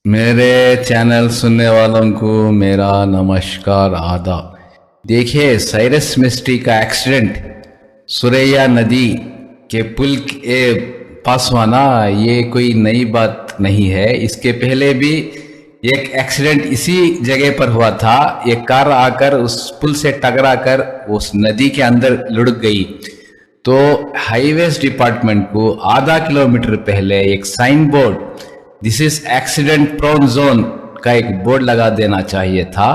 मेरे चैनल सुनने वालों को मेरा नमस्कार आदाब। देखिए, साइरस मिस्ट्री का एक्सीडेंट सुरैया नदी के पुल के पास हुआ ना, ये कोई नई बात नहीं है। इसके पहले भी एक एक्सीडेंट इसी जगह पर हुआ था। एक कार आकर उस पुल से टकरा कर उस नदी के अंदर लुढ़क गई। तो हाईवेज डिपार्टमेंट को आधा किलोमीटर पहले एक sign board, this is accident prone zone का एक बोर्ड लगा देना चाहिए था।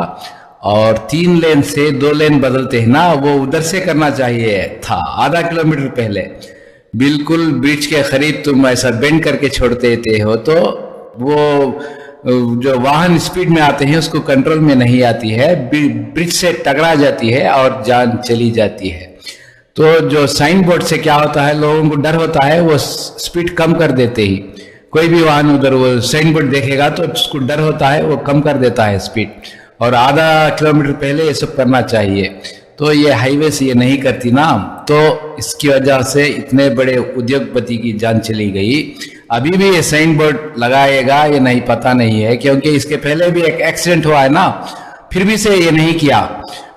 और 3 लेन से 2 लेन बदलते हैं ना, वो उधर से करना चाहिए था आधा किलोमीटर पहले। बिल्कुल ब्रिज के करीब तुम ऐसा बेंड करके छोड़ते हो तो वो जो वाहन स्पीड में आते हैं उसको कंट्रोल में नहीं आती है, ब्रिज से टकरा जाती है और जान चली जाती है। तो जो साइन बोर्ड से क्या होता है, लोगों को डर होता है, वो स्पीड कम कर देते ही। कोई भी वाहन उधर वो साइन बोर्ड देखेगा तो उसको डर होता है, वो कम कर देता है स्पीड। और आधा किलोमीटर पहले ये सब करना चाहिए। तो ये हाईवे से ये नहीं करती ना, तो इसकी वजह से इतने बड़े उद्योगपति की जान चली गई। अभी भी ये साइन बोर्ड लगाएगा ये नहीं पता नहीं है, क्योंकि इसके पहले भी एक एक्सीडेंट हुआ है ना, फिर भी से ये नहीं किया।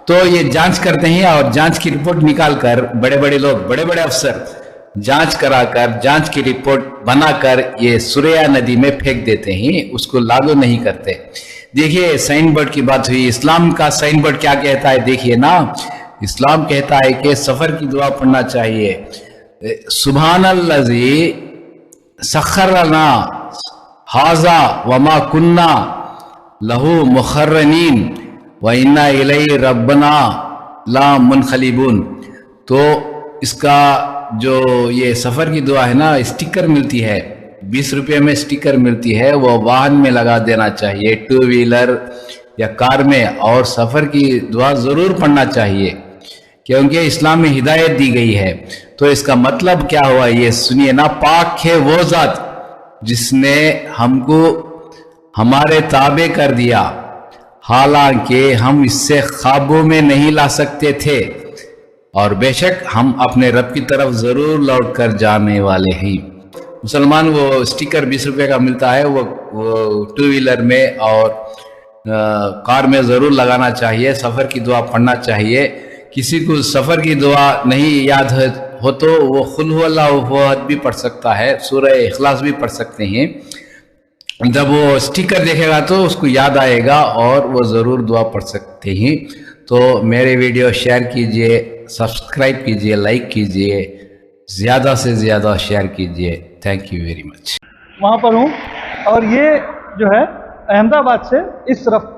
तो ये जांच करते हैं और जांच की रिपोर्ट निकाल कर बड़े बड़े लोग, बड़े बड़े अफसर जांच कराकर जांच की रिपोर्ट बनाकर ये सुरैया नदी में फेंक देते हैं, उसको लागू नहीं करते। देखिए, साइन बोर्ड की बात हुई, इस्लाम का साइन बोर्ड क्या कहता है देखिए ना। इस्लाम कहता है कि सफर की दुआ पढ़ना चाहिए, सुभानल्लज़ी सखरना हाजा वमा कुन्ना लहू मुखर्रनीन व इन्ना इलैहि रब्बना ला मुनखलिबून। तो इसका जो ये सफर की दुआ है ना, स्टिकर मिलती है, 20 रुपये में स्टिकर मिलती है, वो वाहन में लगा देना चाहिए, 2 व्हीलर या कार में। और सफर की दुआ जरूर पढ़ना चाहिए, क्योंकि इस्लाम में हिदायत दी गई है। तो इसका मतलब क्या हुआ ये सुनिए ना। पाक है वो जात जिसने हमको हमारे ताबे कर दिया, हालांकि हम इससे ख्वाबों में नहीं ला सकते थे, और बेशक हम अपने रब की तरफ जरूर लौट कर जाने वाले हैं। मुसलमान वो स्टिकर 20 रुपये का मिलता है, वो 2 व्हीलर में और कार में ज़रूर लगाना चाहिए। सफ़र की दुआ पढ़ना चाहिए। किसी को सफ़र की दुआ नहीं याद हो तो वो कुल हुवल्लाहु अहद भी पढ़ सकता है, सूरह इखलास भी पढ़ सकते हैं। जब वो स्टिकर देखेगा तो उसको याद आएगा और वो ज़रूर दुआ पढ़ सकते हैं। तो मेरे वीडियो शेयर कीजिए, सब्सक्राइब कीजिए, लाइक कीजिए, ज़्यादा से ज़्यादा शेयर कीजिए। Thank you very much. वहाँ पर हूँ और ये जो है अहमदाबाद से इस तरफ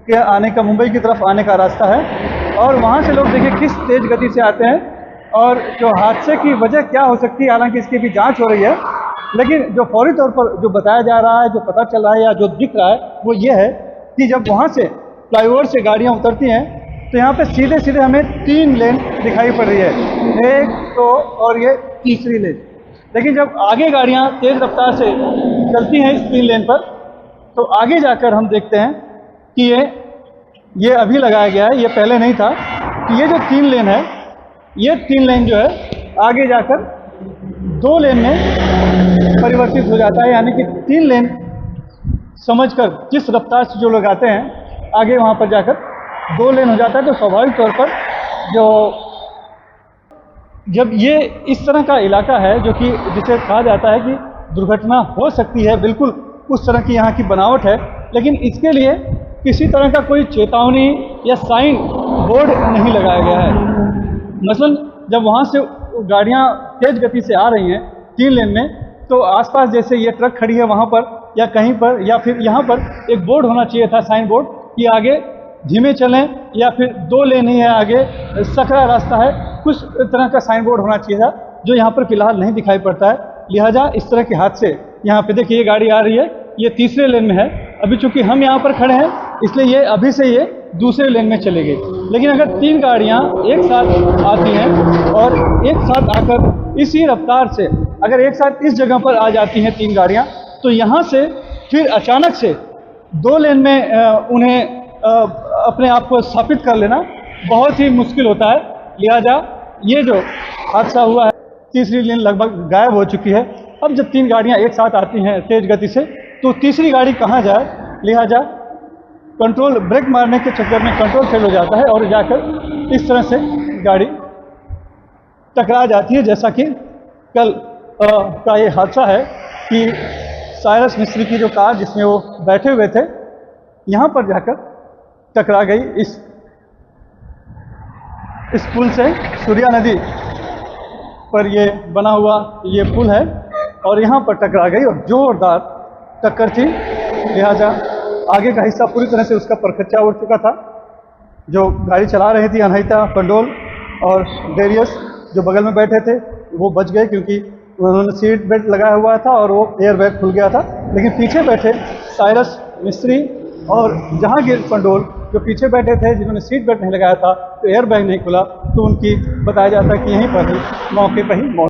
के आने का, मुंबई की तरफ आने का रास्ता है। और वहाँ से लोग देखिए किस तेज़ गति से आते हैं, और जो हादसे की वजह क्या हो सकती है, हालांकि इसकी भी जांच हो रही है, लेकिन जो फौरी तौर पर जो बताया जा रहा है, जो पता चल रहा है या जो दिख रहा है, वो ये है कि जब वहाँ से फ्लाईओवर से गाड़ियाँ उतरती हैं तो यहाँ पे सीधे सीधे हमें 3 लेन दिखाई पड़ रही है, 1, 2 और ये तीसरी लेन। लेकिन जब आगे गाड़ियाँ तेज़ रफ्तार से चलती हैं इस 3 लेन पर, तो आगे जाकर हम देखते हैं कि ये अभी लगाया गया है, ये पहले नहीं था। कि ये जो 3 लेन है, ये 3 लेन जो है आगे जाकर 2 लेन में परिवर्तित हो जाता है। यानी कि 3 लेन समझकर जिस रफ्तार से जो लोग आते हैं आगे वहाँ पर जाकर 2 लेन हो जाता है। तो स्वाभाविक तौर पर जब ये इस तरह का इलाका है जो कि जिसे कहा जाता है कि दुर्घटना हो सकती है, बिल्कुल उस तरह की यहाँ की बनावट है, लेकिन इसके लिए किसी तरह का कोई चेतावनी या साइन बोर्ड नहीं लगाया गया है। मसलन जब वहाँ से गाड़ियाँ तेज़ गति से आ रही हैं 3 लेन में, तो आसपास जैसे ये ट्रक खड़ी है वहाँ पर या कहीं पर, या फिर यहाँ पर एक बोर्ड होना चाहिए था, साइन बोर्ड, कि आगे धीमे चलें, या फिर 2 लेन ही है, आगे सकरा रास्ता है, कुछ तरह का साइन बोर्ड होना चाहिए था, जो यहाँ पर फिलहाल नहीं दिखाई पड़ता है। लिहाजा इस तरह के हादसे यहाँ पे देखिए, ये गाड़ी आ रही है, ये तीसरे लेन में है। अभी चूंकि हम यहाँ पर खड़े हैं इसलिए ये अभी से ये दूसरे लेन में चले गए। लेकिन अगर 3 गाड़ियाँ एक साथ आती हैं और एक साथ आकर इसी रफ्तार से अगर एक साथ इस जगह पर आ जाती हैं 3 गाड़ियाँ, तो यहाँ से फिर अचानक से 2 लेन में उन्हें अपने आप को स्थापित कर लेना बहुत ही मुश्किल होता है। लिहाजा ये जो हादसा हुआ है, तीसरी लेन लगभग गायब हो चुकी है। अब जब 3 गाड़ियां एक साथ आती हैं तेज गति से, तो तीसरी गाड़ी कहाँ जाए, लिहाजा कंट्रोल ब्रेक मारने के चक्कर में कंट्रोल फेल हो जाता है और जाकर इस तरह से गाड़ी टकरा जाती है। जैसा कि कल का ये हादसा है कि साइरस मिस्त्री की जो कार जिसमें वो बैठे हुए थे यहाँ पर जाकर टकरा गई। इस पुल से सूर्या नदी पर ये बना हुआ ये पुल है और यहाँ पर टकरा गई और जोरदार टक्कर थी, लिहाजा आगे का हिस्सा पूरी तरह से उसका परखच्चा उड़ चुका था। जो गाड़ी चला रही थी अनहिता पंडोल और डेरियस जो बगल में बैठे थे वो बच गए क्योंकि उन्होंने सीट बेल्ट लगाया हुआ था और वो एयर बैग खुल गया था। लेकिन पीछे बैठे साइरस मिस्त्री और जहांगीर पंडोल जो पीछे बैठे थे जिन्होंने सीट बेल्ट नहीं लगाया था तो एयर बैग नहीं खुला, तो उनकी बताया जाता है कि यहीं पर ही मौके पर ही मौत